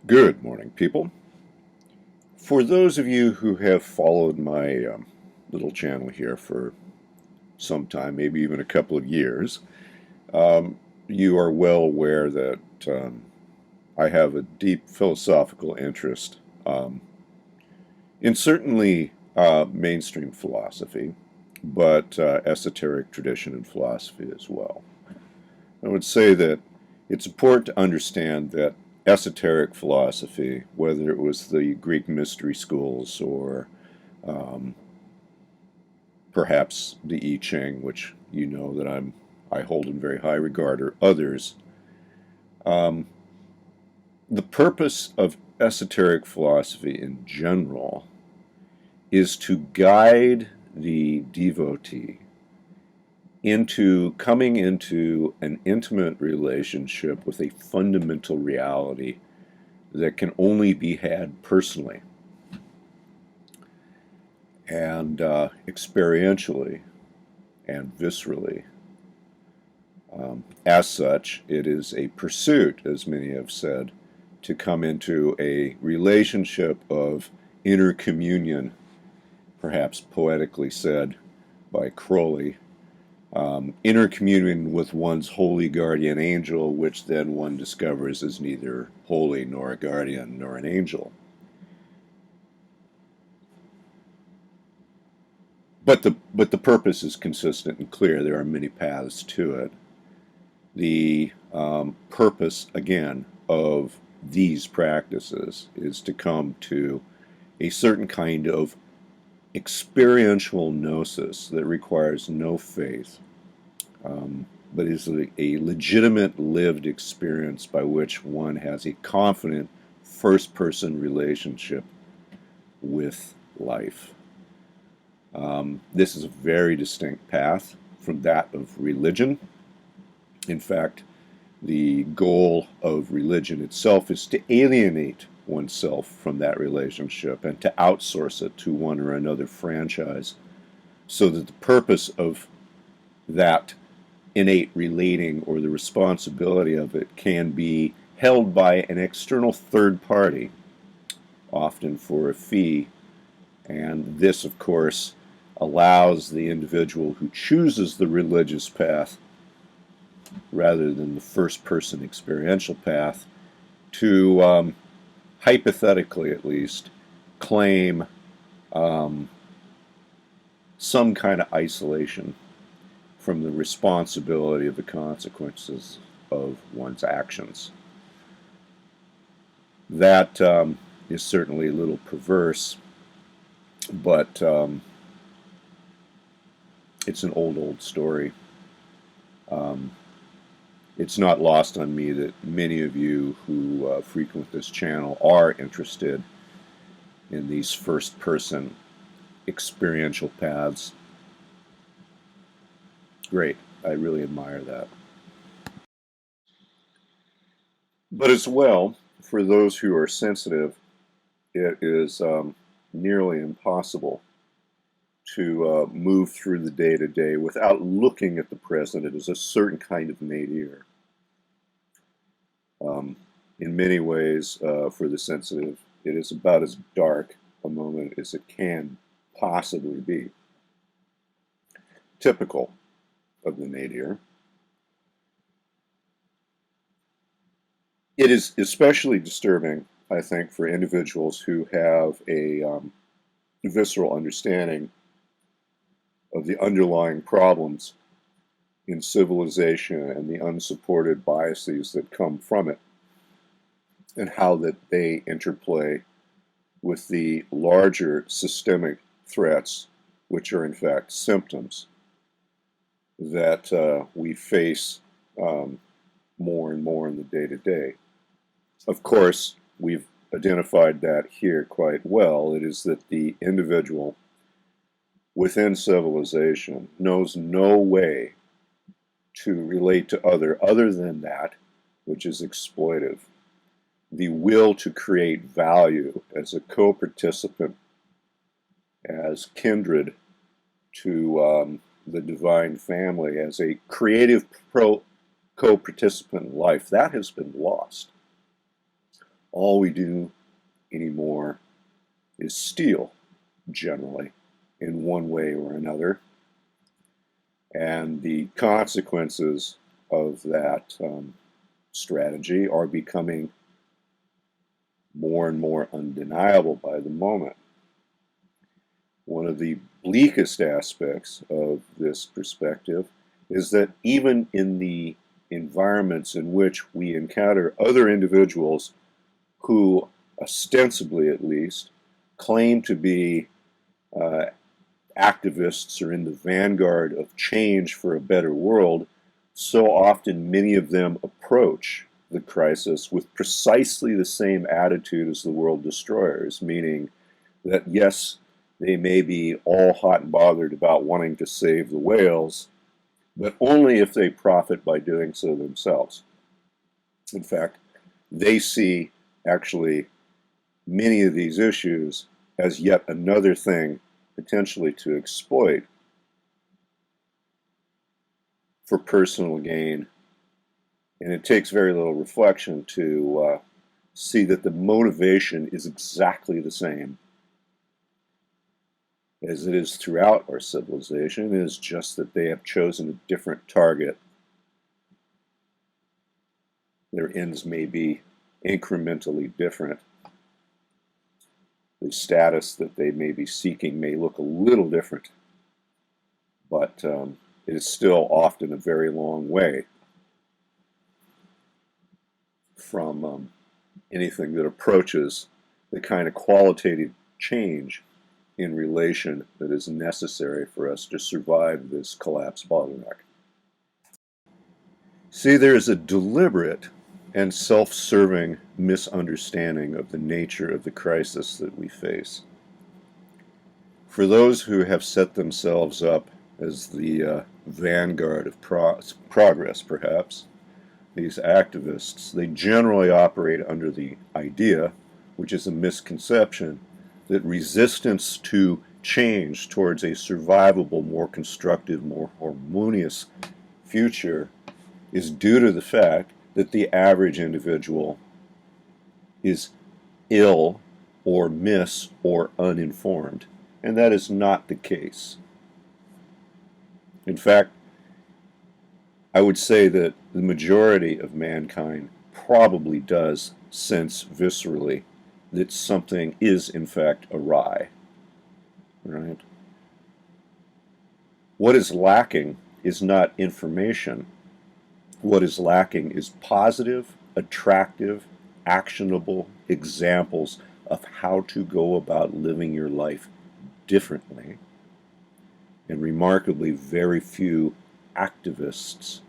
Good morning, people. For those of you who have followed my little channel here for some time, maybe even a couple of years, um, you are well aware that I have a deep philosophical interest in certainly mainstream philosophy, but esoteric tradition and philosophy as well. I would say that it's important to understand that esoteric philosophy, whether it was the Greek mystery schools or um, perhaps the I Ching, which you know that I hold in very high regard, or others, um, the purpose of esoteric philosophy in general is to guide the devotee into coming into an intimate relationship with a fundamental reality that can only be had personally and experientially and viscerally. As such, it is a pursuit, as many have said, to come into a relationship of intercommunion, perhaps poetically said by Crowley, intercommunion with one's holy guardian angel, which then one discovers is neither holy nor a guardian nor an angel. But the purpose is consistent and clear. There are many paths to it. The purpose, again, of these practices is to come to a certain kind of experiential gnosis that requires no faith, but is a legitimate lived experience by which one has a confident first person relationship with life. This is a very distinct path from that of religion. In fact, the goal of religion itself is to alienate oneself from that relationship and to outsource it to one or another franchise so that the purpose of that innate relating or the responsibility of it can be held by an external third party, often for a fee. And this, of course, allows the individual who chooses the religious path rather than the first person experiential path to, hypothetically at least, claim um, some kind of isolation from the responsibility of the consequences of one's actions. That is certainly a little perverse, but it's an old story. Um, it's not lost on me that many of you who frequent this channel are interested in these first person experiential paths. Great. I really admire that. But as well, for those who are sensitive, it is nearly impossible to move through the day to day without looking at the present. It is a certain kind of nadir. Um, in many ways, for the sensitive, it is about as dark a moment as it can possibly be. Typical of the nadir. It is especially disturbing, I think, for individuals who have a visceral understanding of the underlying problems in civilization and the unsupported biases that come from it, and how that they interplay with the larger systemic threats, which are in fact symptoms that we face um, more and more in the day to day. Of course, we've identified that here quite well. It is that the individual within civilization knows no way to relate to other than that which is exploitive. The will to create value as a co-participant, as kindred to the divine family, as a creative co-participant in life, that has been lost. All we do anymore is steal, generally, in one way or another. And the consequences of that strategy are becoming more and more undeniable by the moment. One of the bleakest aspects of this perspective is that even in the environments in which we encounter other individuals who, ostensibly at least, claim to be uh, activists or in the vanguard of change for a better world, so often many of them approach the crisis with precisely the same attitude as the world destroyers, meaning that yes, they may be all hot and bothered about wanting to save the whales, but only if they profit by doing so themselves. In fact, they see actually many of these issues as yet another thing potentially to exploit for personal gain. And it takes very little reflection to see that the motivation is exactly the same as it is throughout our civilization. It is just that they have chosen a different target. Their ends may be incrementally different. The status that they may be seeking may look a little different, but it is still often a very long way from anything that approaches the kind of qualitative change in relation that is necessary for us to survive this collapse bottleneck. See, there's a deliberate and self-serving misunderstanding of the nature of the crisis that we face. For those who have set themselves up as the vanguard of progress, perhaps, these activists, they generally operate under the idea, which is a misconception, that resistance to change towards a survivable, more constructive, more harmonious future is due to the fact that the average individual is ill or or uninformed. And that is not the case. In fact, I would say that the majority of mankind probably does sense viscerally that something is in fact awry. Right? What is lacking is not information. What is lacking is positive, attractive, actionable examples of how to go about living your life differently. And remarkably, very few activists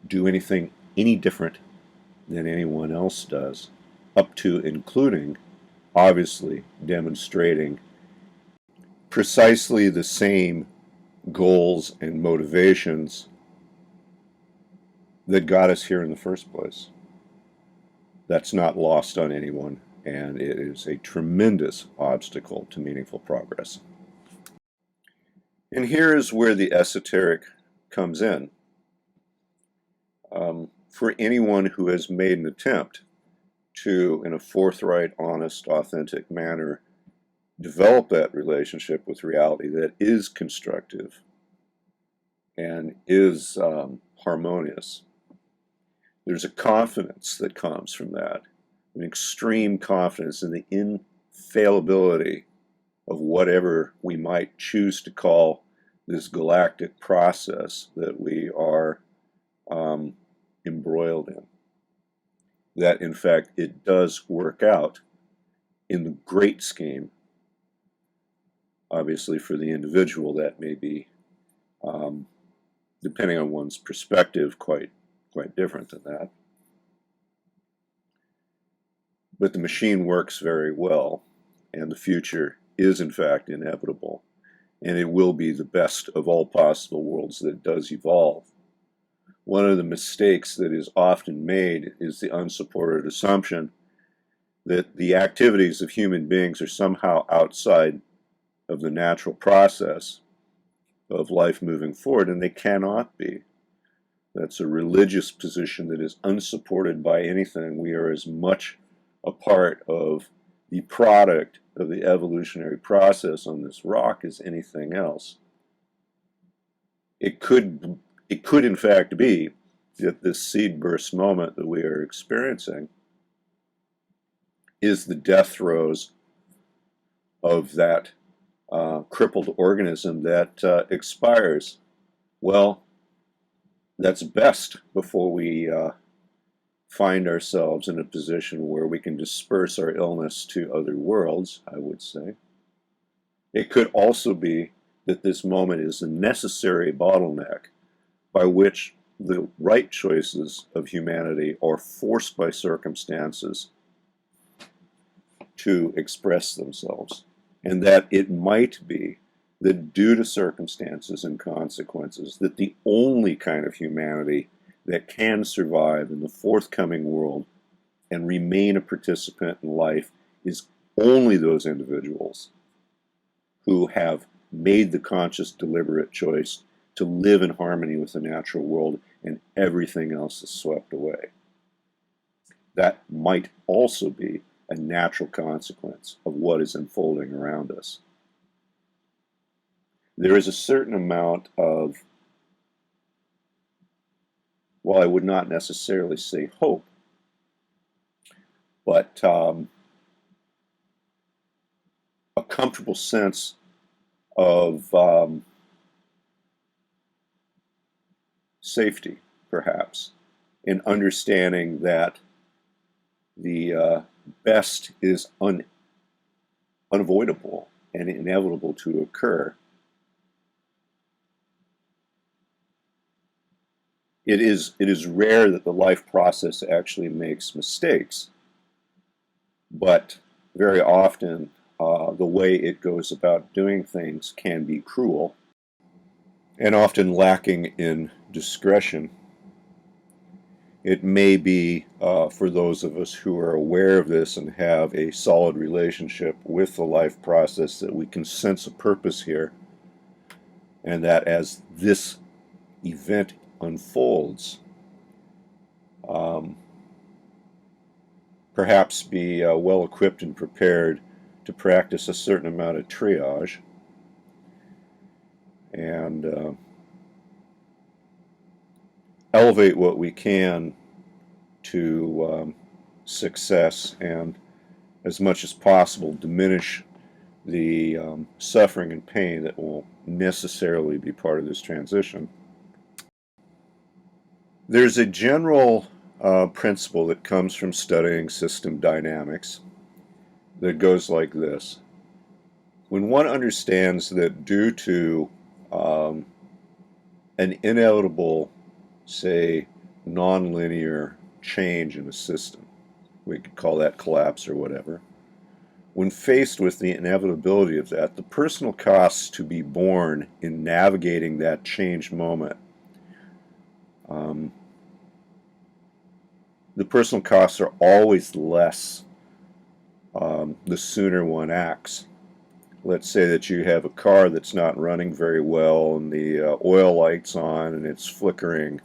do anything any different than anyone else does, up to including, obviously, demonstrating precisely the same goals and motivations that got us here in the first place. That's not lost on anyone, and it is a tremendous obstacle to meaningful progress. And here is where the esoteric comes in. For anyone who has made an attempt to, in a forthright, honest, authentic manner, develop that relationship with reality that is constructive and is harmonious, there's a confidence that comes from that, an extreme confidence in the infallibility of whatever we might choose to call this galactic process that we are embroiled in. That, in fact, it does work out in the great scheme. Obviously, for the individual, that may be, depending on one's perspective, quite different than that. But the machine works very well, and the future is, in fact, inevitable, and it will be the best of all possible worlds that does evolve. One of the mistakes that is often made is the unsupported assumption that the activities of human beings are somehow outside of the natural process of life moving forward, and they cannot be. That's a religious position that is unsupported by anything. We are as much a part of the product of the evolutionary process on this rock as anything else. It could in fact be that this seed burst moment that we are experiencing is the death throes of that crippled organism that expires. Well, that's best before we find ourselves in a position where we can disperse our illness to other worlds, I would say. It could also be that this moment is a necessary bottleneck by which the right choices of humanity are forced by circumstances to express themselves, and that it might be that due to circumstances and consequences, that the only kind of humanity that can survive in the forthcoming world and remain a participant in life is only those individuals who have made the conscious, deliberate choice to live in harmony with the natural world, and everything else is swept away. That might also be a natural consequence of what is unfolding around us. There is a certain amount of, well, I would not necessarily say hope, but a comfortable sense of safety, perhaps, in understanding that the best is unavoidable and inevitable to occur. It is rare that the life process actually makes mistakes, but very often the way it goes about doing things can be cruel and often lacking in discretion. It may be, for those of us who are aware of this and have a solid relationship with the life process, that we can sense a purpose here, and that as this event unfolds, perhaps be well equipped and prepared to practice a certain amount of triage and elevate what we can to success, and as much as possible diminish the suffering and pain that will necessarily be part of this transition. There's a general principle that comes from studying system dynamics that goes like this. When one understands that due to an inevitable, say, nonlinear change in a system, we could call that collapse or whatever, when faced with the inevitability of that, the personal costs to be borne in navigating that change moment, the personal costs are always less the sooner one acts. Let's say that you have a car that's not running very well and the oil light's on and it's flickering,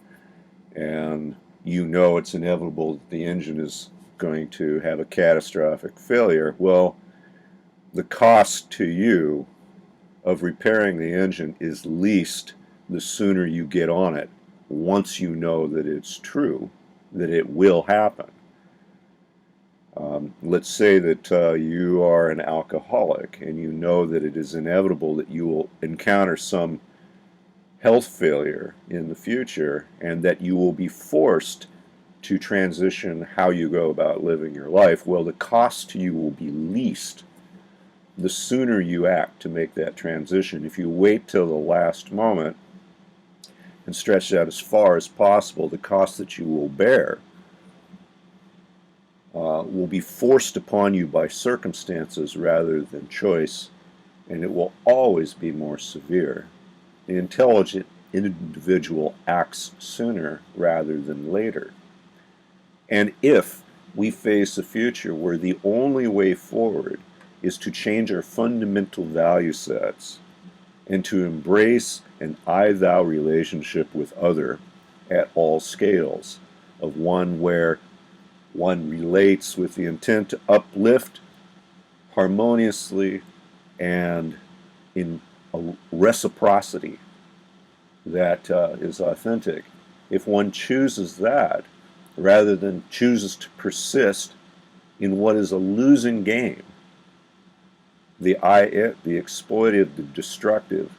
and you know it's inevitable that the engine is going to have a catastrophic failure. Well, the cost to you of repairing the engine is least the sooner you get on it, once you know that it's true, that it will happen. Let's say that you are an alcoholic and you know that it is inevitable that you will encounter some health failure in the future, and that you will be forced to transition how you go about living your life. Well, the cost to you will be least the sooner you act to make that transition. If you wait till the last moment and stretch it out as far as possible, the cost that you will bear will be forced upon you by circumstances rather than choice, and it will always be more severe. The intelligent individual acts sooner rather than later. And if we face a future where the only way forward is to change our fundamental value sets and to embrace an I-thou relationship with other, at all scales, of one where one relates with the intent to uplift harmoniously and in a reciprocity that is authentic. If one chooses that, rather than chooses to persist in what is a losing game, the I-it, the exploitive, the destructive,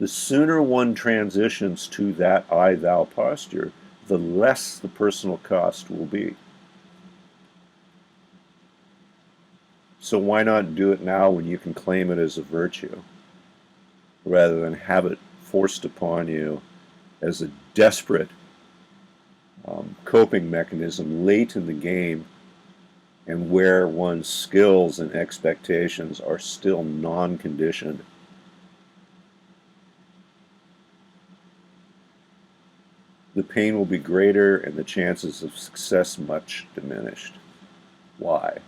the sooner one transitions to that I-thou posture, the less the personal cost will be. So why not do it now when you can claim it as a virtue, rather than have it forced upon you as a desperate coping mechanism late in the game, and where one's skills and expectations are still non-conditioned. The pain will be greater and the chances of success much diminished. Why?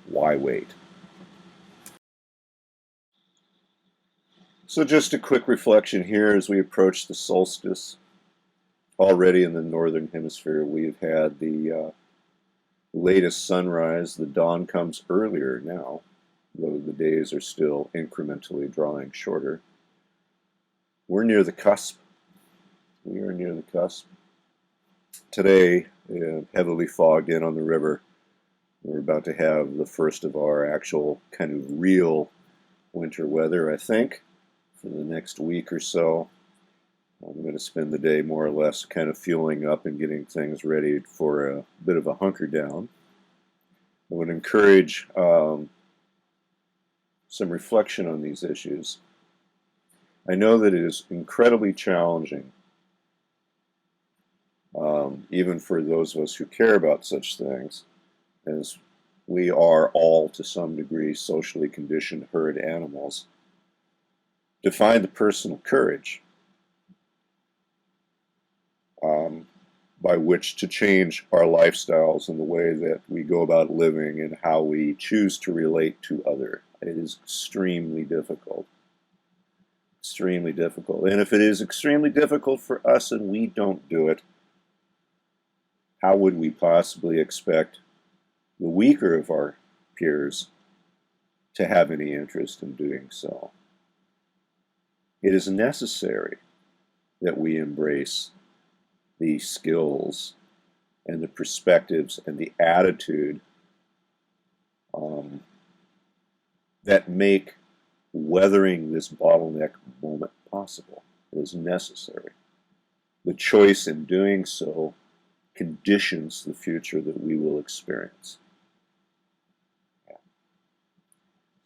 Why wait? So just a quick reflection here as we approach the solstice. Already in the northern hemisphere, we've had the latest sunrise. The dawn comes earlier now, though the days are still incrementally drawing shorter. We're near the cusp. We are near the cusp. Today, heavily fogged in on the river. We're about to have the first of our actual kind of real winter weather, I think, for the next week or so. I'm going to spend the day more or less kind of fueling up and getting things ready for a bit of a hunker down. I would encourage some reflection on these issues. I know that it is incredibly challenging, even for those of us who care about such things, as we are all, to some degree, socially conditioned herd animals, to find the personal courage by which to change our lifestyles and the way that we go about living and how we choose to relate to others. It is extremely difficult. Extremely difficult. And if it is extremely difficult for us and we don't do it, how would we possibly expect the weaker of our peers to have any interest in doing so? It is necessary that we embrace the skills and the perspectives and the attitude that make weathering this bottleneck moment possible. It is necessary. The choice in doing so conditions the future that we will experience.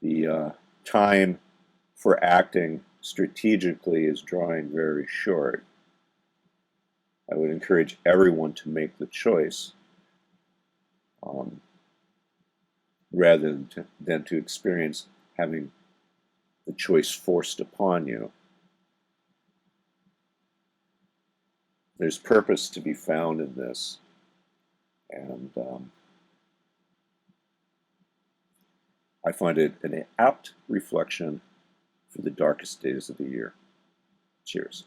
The time for acting strategically is drawing very short. I would encourage everyone to make the choice rather than to experience having the choice forced upon you. There's purpose to be found in this, and I find it an apt reflection for the darkest days of the year. Cheers.